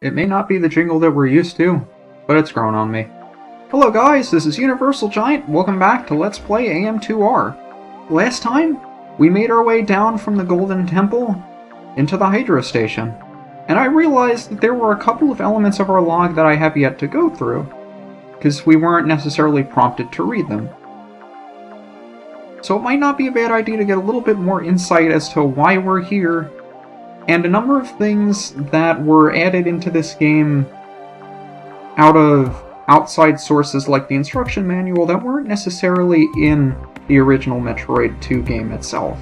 It may not be the jingle that we're used to, but it's grown on me. Hello guys, this is UniversalGiant. Welcome back to Let's Play AM2R. Last time, we made our way down from the Golden Temple into the Hydro Station, and I realized that there were a couple of elements of our log that I have yet to go through, because we weren't necessarily prompted to read them. So it might not be a bad idea to get a little bit more insight as to why we're here, and a number of things that were added into this game out of outside sources like the instruction manual that weren't necessarily in the original Metroid 2 game itself.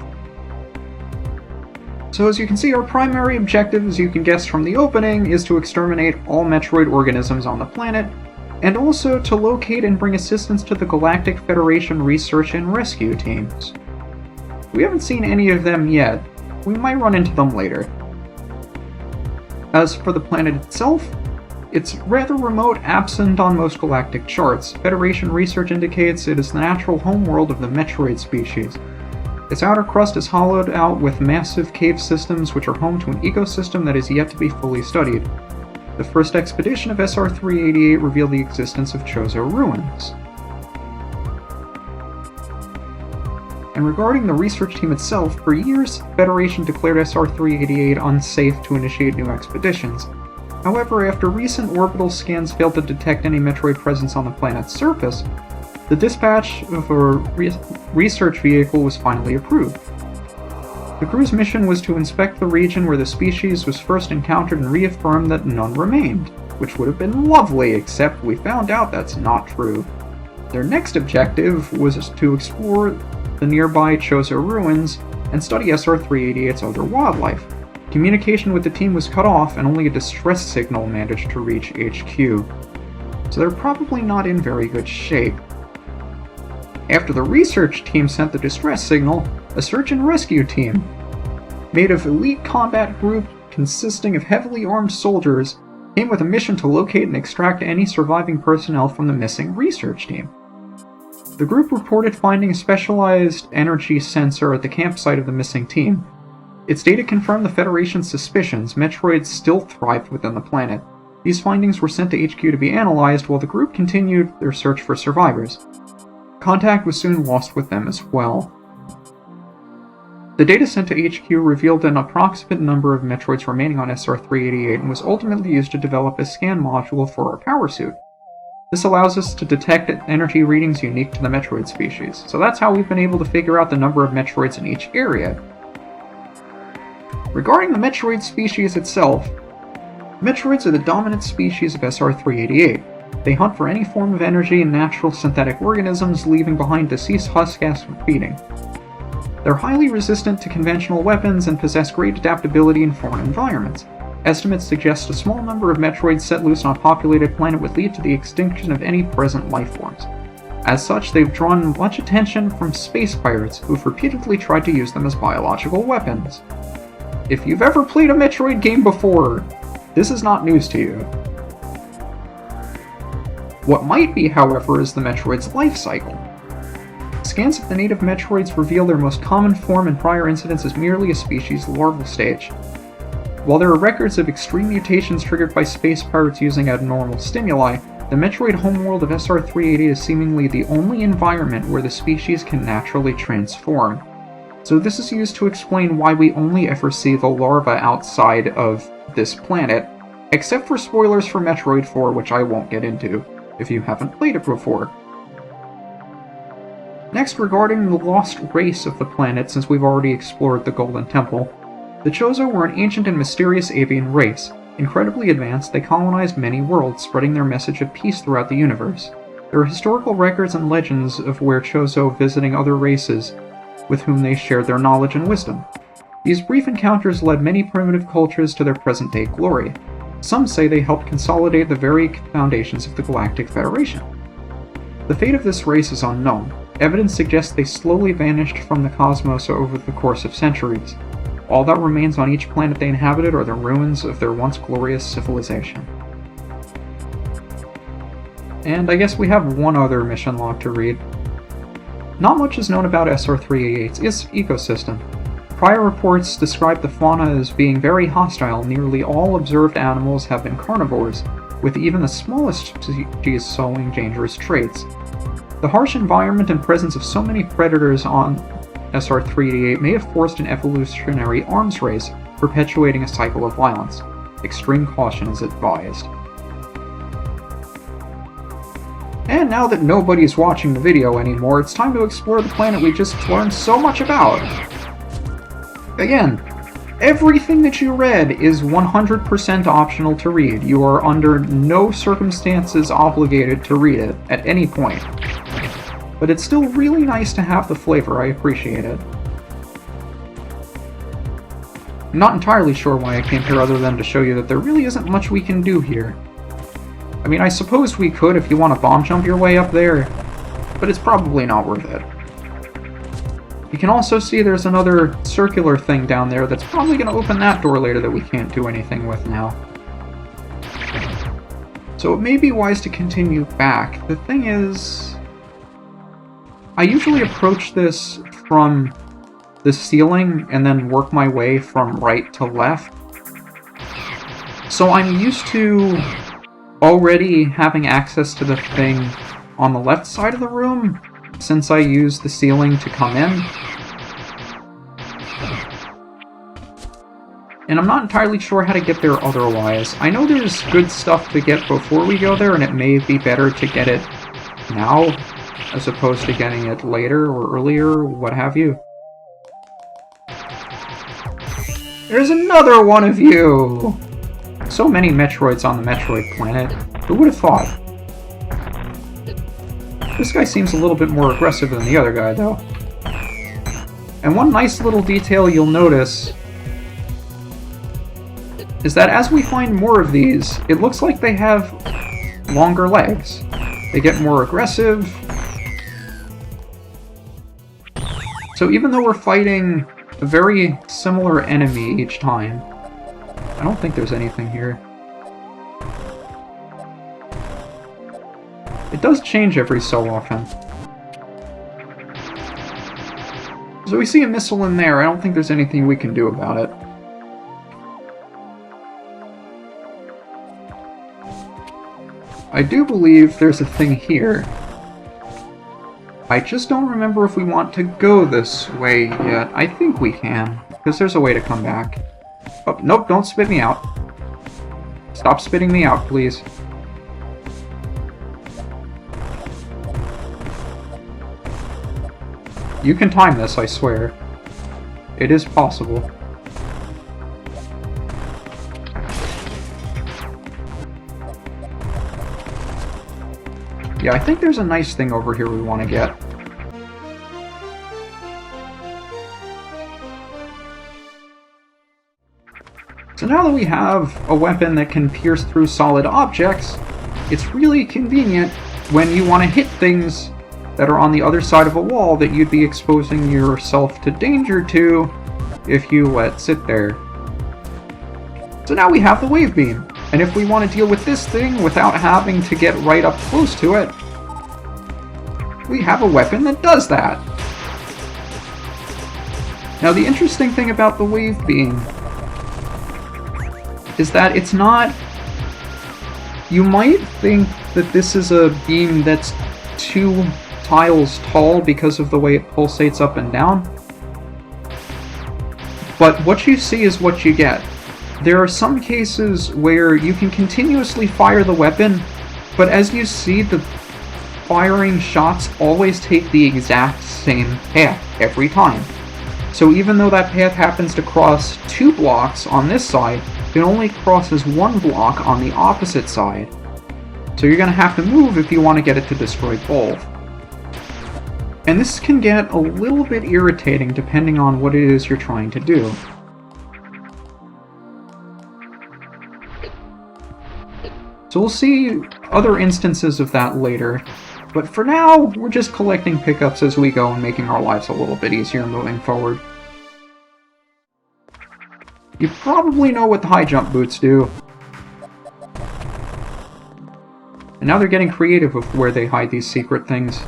So as you can see, our primary objective, as you can guess from the opening, is to exterminate all Metroid organisms on the planet, and also to locate and bring assistance to the Galactic Federation research and rescue teams. We haven't seen any of them yet. We might run into them later. As for the planet itself, it's rather remote, absent on most galactic charts. Federation research indicates it is the natural homeworld of the Metroid species. Its outer crust is hollowed out with massive cave systems which are home to an ecosystem that is yet to be fully studied. The first expedition of SR-388 revealed the existence of Chozo ruins. And regarding the research team itself, for years, Federation declared SR-388 unsafe to initiate new expeditions. However, after recent orbital scans failed to detect any Metroid presence on the planet's surface, the dispatch of a research vehicle was finally approved. The crew's mission was to inspect the region where the species was first encountered and reaffirm that none remained, which would have been lovely, except we found out that's not true. Their next objective was to explore the nearby Chozo ruins and study SR-388's other wildlife. Communication with the team was cut off, and only a distress signal managed to reach HQ. So they're probably not in very good shape. After the research team sent the distress signal, a search and rescue team, made of elite combat group consisting of heavily armed soldiers, came with a mission to locate and extract any surviving personnel from the missing research team. The group reported finding a specialized energy sensor at the campsite of the missing team. Its data confirmed the Federation's suspicions. Metroids still thrived within the planet. These findings were sent to HQ to be analyzed while the group continued their search for survivors. Contact was soon lost with them as well. The data sent to HQ revealed an approximate number of Metroids remaining on SR-388 and was ultimately used to develop a scan module for our power suit. This allows us to detect energy readings unique to the Metroid species, so that's how we've been able to figure out the number of Metroids in each area. Regarding the Metroid species itself, Metroids are the dominant species of SR-388. They hunt for any form of energy in natural synthetic organisms, leaving behind deceased husks for feeding. They're highly resistant to conventional weapons and possess great adaptability in foreign environments. Estimates suggest a small number of Metroids set loose on a populated planet would lead to the extinction of any present life forms. As such, they've drawn much attention from space pirates, who've repeatedly tried to use them as biological weapons. If you've ever played a Metroid game before, this is not news to you. What might be, however, is the Metroid's life cycle. Scans of the native Metroids reveal their most common form in prior incidents as merely a species' larval stage. While there are records of extreme mutations triggered by space pirates using abnormal stimuli, the Metroid homeworld of SR-388 is seemingly the only environment where the species can naturally transform. So this is used to explain why we only ever see the larva outside of this planet, except for spoilers for Metroid 4, which I won't get into, if you haven't played it before. Next, regarding the lost race of the planet, since we've already explored the Golden Temple, the Chozo were an ancient and mysterious avian race. Incredibly advanced, they colonized many worlds, spreading their message of peace throughout the universe. There are historical records and legends of where Chozo visiting other races, with whom they shared their knowledge and wisdom. These brief encounters led many primitive cultures to their present-day glory. Some say they helped consolidate the very foundations of the Galactic Federation. The fate of this race is unknown. Evidence suggests they slowly vanished from the cosmos over the course of centuries. All that remains on each planet they inhabited are the ruins of their once glorious civilization. And I guess we have one other mission log to read. Not much is known about SR-388's ecosystem. Prior reports describe the fauna as being very hostile. Nearly all observed animals have been carnivores, with even the smallest species showing dangerous traits. The harsh environment and presence of so many predators on SR-388 may have forced an evolutionary arms race, perpetuating a cycle of violence. Extreme caution is advised. And now that nobody's watching the video anymore, it's time to explore the planet we just learned so much about. Again, everything that you read is 100% optional to read. You are under no circumstances obligated to read it at any point. But it's still really nice to have the flavor, I appreciate it. I'm not entirely sure why I came here other than to show you that there really isn't much we can do here. I mean, I suppose we could if you want to bomb jump your way up there, but it's probably not worth it. You can also see there's another circular thing down there that's probably going to open that door later that we can't do anything with now. So it may be wise to continue back. The thing is, I usually approach this from the ceiling and then work my way from right to left. So I'm used to already having access to the thing on the left side of the room, since I use the ceiling to come in. And I'm not entirely sure how to get there otherwise. I know there's good stuff to get before we go there, and it may be better to get it now, as opposed to getting it later or earlier, or what have you. There's another one of you! So many Metroids on the Metroid planet. Who would have thought? This guy seems a little bit more aggressive than the other guy, though. And one nice little detail you'll notice is that as we find more of these, it looks like they have longer legs. They get more aggressive. So even though we're fighting a very similar enemy each time, I don't think there's anything here. It does change every so often. So we see a missile in there. I don't think there's anything we can do about it. I do believe there's a thing here. I just don't remember if we want to go this way yet. I think we can, because there's a way to come back. Oh, nope, don't spit me out. Stop spitting me out, please. You can time this, I swear. It is possible. Yeah, I think there's a nice thing over here we want to get. So now that we have a weapon that can pierce through solid objects, it's really convenient when you want to hit things that are on the other side of a wall that you'd be exposing yourself to danger to if you let sit there. So now we have the wave beam, and if we want to deal with this thing without having to get right up close to it, we have a weapon that does that. Now the interesting thing about the wave beam is that it's not... You might think that this is a beam that's 2 tiles tall because of the way it pulsates up and down. But what you see is what you get. There are some cases where you can continuously fire the weapon, but as you see, the firing shots always take the exact same path every time. So even though that path happens to cross 2 blocks on this side, it only crosses 1 block on the opposite side. So you're going to have to move if you want to get it to destroy both. And this can get a little bit irritating depending on what it is you're trying to do. So we'll see other instances of that later, but for now, we're just collecting pickups as we go and making our lives a little bit easier moving forward. You probably know what the high jump boots do. And now they're getting creative with where they hide these secret things.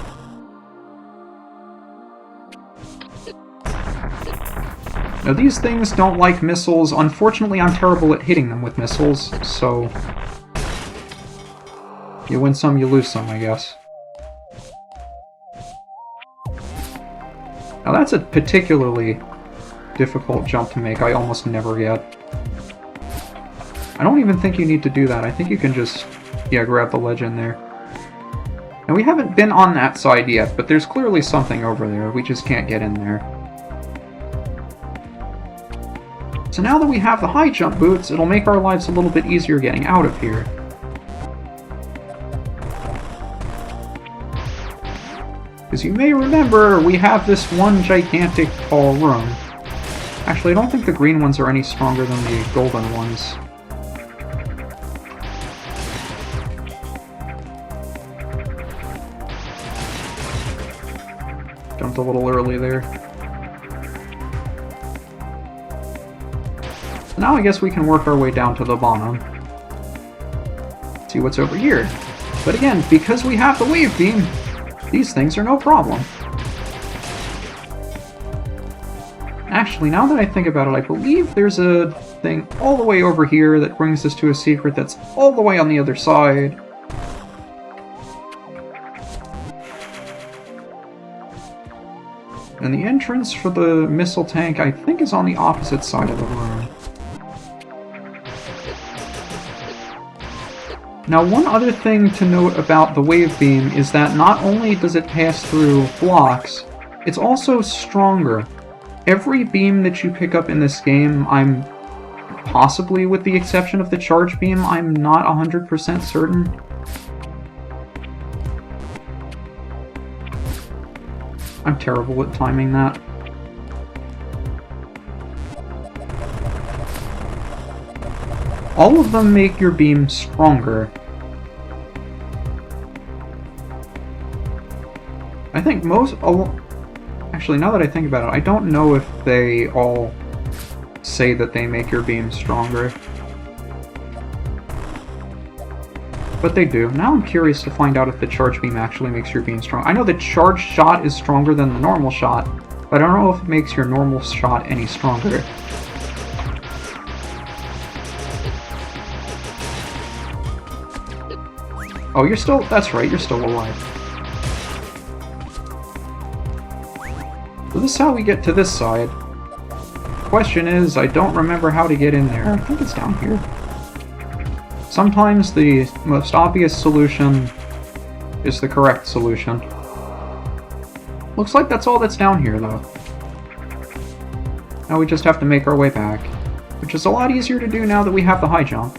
Now these things don't like missiles. Unfortunately, I'm terrible at hitting them with missiles, so... you win some, you lose some, I guess. Now that's a particularly difficult jump to make. I almost never get. I don't even think you need to do that. I think you can just, yeah, grab the ledge in there. Now we haven't been on that side yet, but there's clearly something over there. We just can't get in there. So now that we have the high jump boots, it'll make our lives a little bit easier getting out of here. As you may remember, we have this one gigantic tall room. Actually, I don't think the green ones are any stronger than the golden ones. Jumped a little early there. Now I guess we can work our way down to the bottom. See what's over here. But again, because we have the wave beam, these things are no problem. Actually, now that I think about it, I believe there's a thing all the way over here that brings us to a secret that's all the way on the other side. And the entrance for the missile tank, I think, is on the opposite side of the room. Now, one other thing to note about the wave beam is that not only does it pass through blocks, it's also stronger. Every beam that you pick up in this game, I'm possibly with the exception of the charge beam, I'm not 100% certain. I'm terrible at timing that. All of them make your beam stronger. I think most... actually, now that I think about it, I don't know if they all say that they make your beam stronger. But they do. Now I'm curious to find out if the charge beam actually makes your beam strong. I know the charged shot is stronger than the normal shot, but I don't know if it makes your normal shot any stronger. Oh, you're still... that's right, you're still alive. So this is how we get to this side. Question is, I don't remember how to get in there. I think it's down here. Sometimes the most obvious solution is the correct solution. Looks like that's all that's down here, though. Now we just have to make our way back, which is a lot easier to do now that we have the high jump.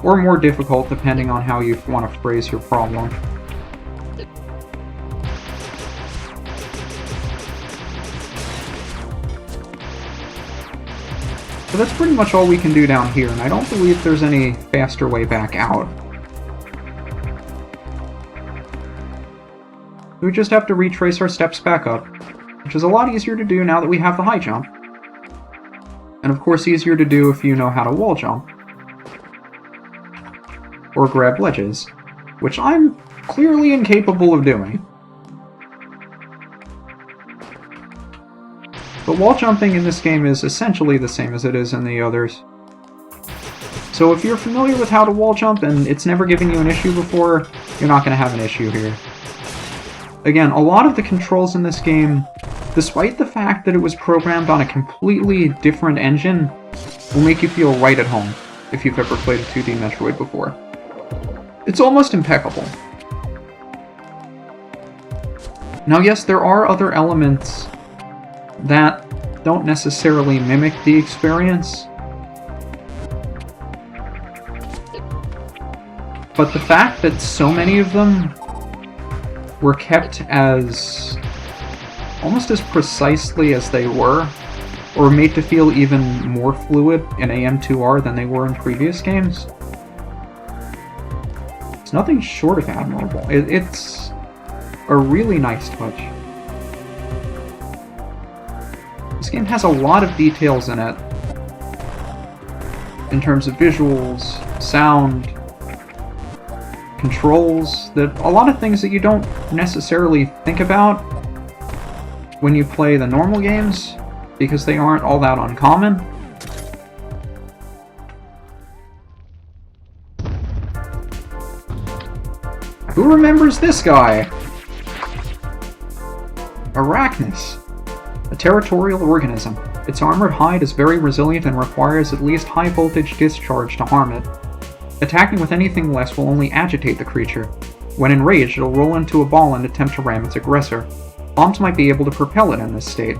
Or more difficult, depending on how you want to phrase your problem. So that's pretty much all we can do down here, and I don't believe there's any faster way back out. We just have to retrace our steps back up, which is a lot easier to do now that we have the high jump. And of course easier to do if you know how to wall jump. Or grab ledges, which I'm clearly incapable of doing. But wall jumping in this game is essentially the same as it is in the others. So if you're familiar with how to wall jump and it's never given you an issue before, you're not going to have an issue here. Again, a lot of the controls in this game, despite the fact that it was programmed on a completely different engine, will make you feel right at home if you've ever played a 2D Metroid before. It's almost impeccable. Now yes, there are other elements that don't necessarily mimic the experience, but the fact that so many of them were kept as almost as precisely as they were, or made to feel even more fluid in AM2R than they were in previous games, it's nothing short of admirable. It's a really nice touch. This game has a lot of details in it, in terms of visuals, sound, controls, that a lot of things that you don't necessarily think about when you play the normal games, because they aren't all that uncommon. Who remembers this guy? Arachnus, a territorial organism. Its armored hide is very resilient and requires at least high-voltage discharge to harm it. Attacking with anything less will only agitate the creature. When enraged, it'll roll into a ball and attempt to ram its aggressor. Bombs might be able to propel it in this state.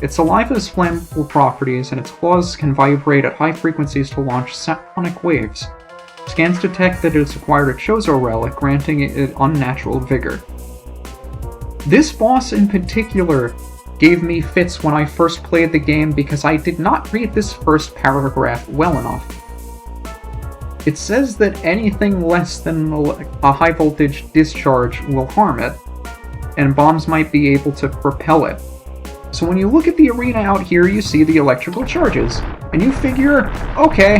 Its saliva has flammable properties, and its claws can vibrate at high frequencies to launch sonic waves. Scans detect that it has acquired a Chozo relic, granting it unnatural vigor. This boss in particular gave me fits when I first played the game because I did not read this first paragraph well enough. It says that anything less than a high-voltage discharge will harm it, and bombs might be able to propel it. So when you look at the arena out here, you see the electrical charges, and you figure, okay,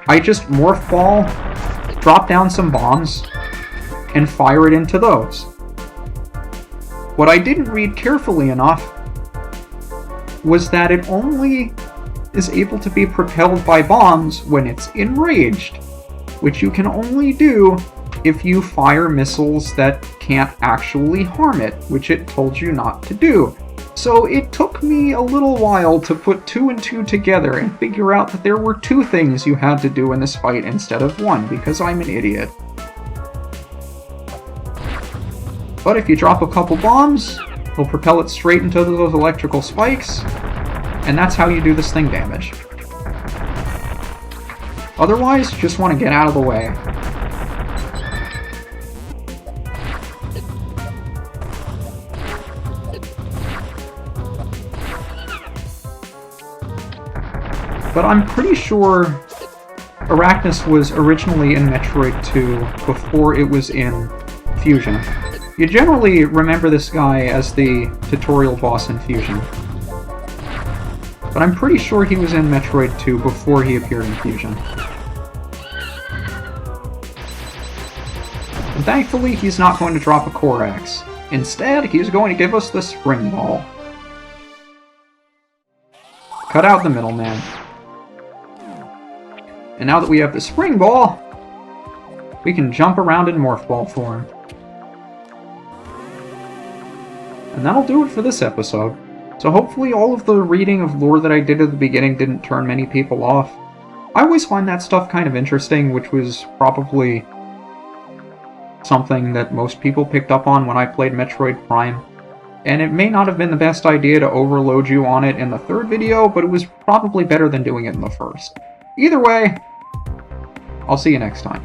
I just morph ball, drop down some bombs, and fire it into those. What I didn't read carefully enough was that it only is able to be propelled by bombs when it's enraged, which you can only do if you fire missiles that can't actually harm it, which it told you not to do. So it took me a little while to put 2 and 2 together and figure out that there were 2 things you had to do in this fight instead of 1, because I'm an idiot. But if you drop a couple bombs, it'll propel it straight into those electrical spikes, and that's how you do this thing damage. Otherwise, you just want to get out of the way. But I'm pretty sure Arachnus was originally in Metroid 2 before it was in Fusion. You generally remember this guy as the tutorial boss in Fusion. But I'm pretty sure he was in Metroid 2 before he appeared in Fusion. And thankfully, he's not going to drop a Core Axe. Instead, he's going to give us the Spring Ball. Cut out the middleman. And now that we have the Spring Ball, we can jump around in Morph Ball form. And that'll do it for this episode. So hopefully all of the reading of lore that I did at the beginning didn't turn many people off. I always find that stuff kind of interesting, which was probably something that most people picked up on when I played Metroid Prime. And it may not have been the best idea to overload you on it in the 3rd video, but it was probably better than doing it in the 1st. Either way, I'll see you next time.